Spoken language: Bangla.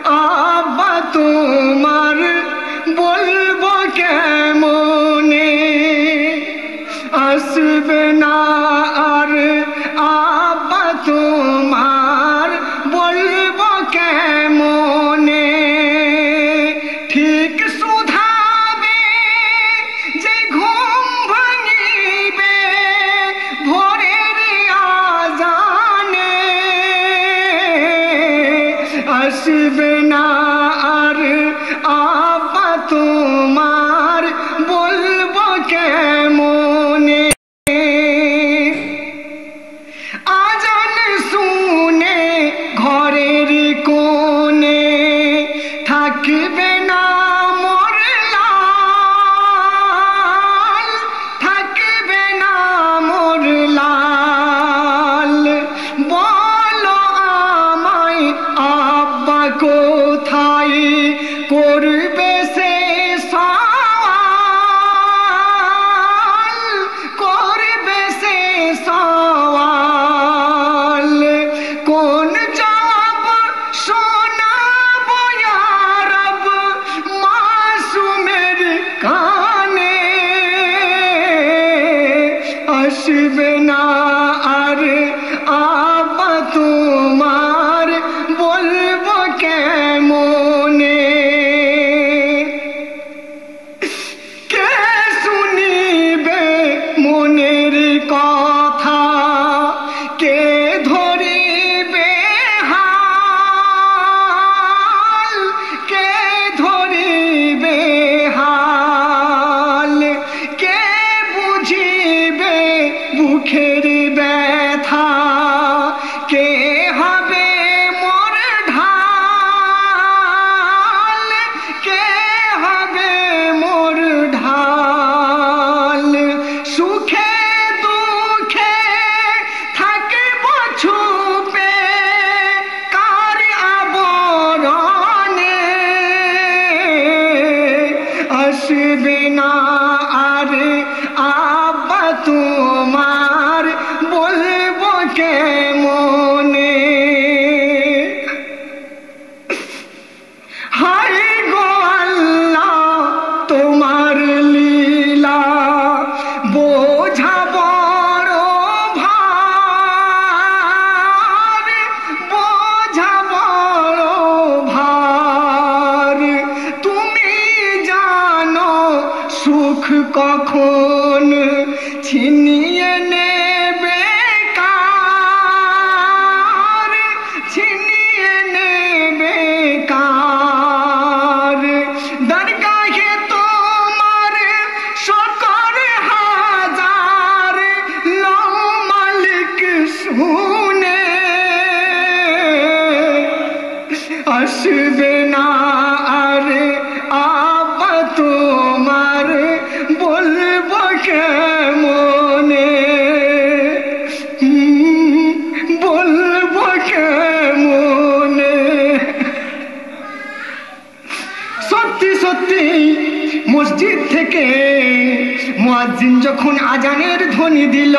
আব্বা তোমার বলবো কেমনে, আসবে না আর আব্বা তোমার বলবো কেমনে। ঠিক শুধাবে যে ঘুম ভাঙিবে ভোরের আজানে, আসবে না আর আব্বা তোমার বলবো কেমনে। আজান শুনে ঘরের কোণে থাকবে না মোর লাল, থাকবে না মোর লাল। বলো আমায় আব্বা কোথায় করবে সে সওয়াল, করবে সে সওয়াল। কোন জবাব শোনাবো ইয়া রব মাসুমের কানে, আসবে না আর আব্বা তোমার বলবো কেমনে। কে শুনিবে মনের কথা, কে ধরিবে হাল, কে ধরিবে হাল। কে বুঝিবে বুকের ব্যথা, কে হবে মোর ঢাল, কে হবে মোর ঢাল। সুখে দুঃখে থাকব ছুপে কার আবরণে, আসবে না আর আব্বা তোমার বলবো কেমনে। হায় গো আল্লাহ তোমার লীলা বোঝা বড় ভার, বোঝা বড় ভার। তুমি জানো সুখ কখন ছিনিয়ে নেবে কার, ছিনিয়ে নেবে কার। দরগাহে তোমার শকর হাজার, লও মালিক শুনে, আসবে না আর আব্বা তোমার বলবো কেমনে, বলবো কেমনে। সত্যি সত্যি মসজিদ থেকে মুয়াজ্জিন যখন আজানের ধ্বনি দিল,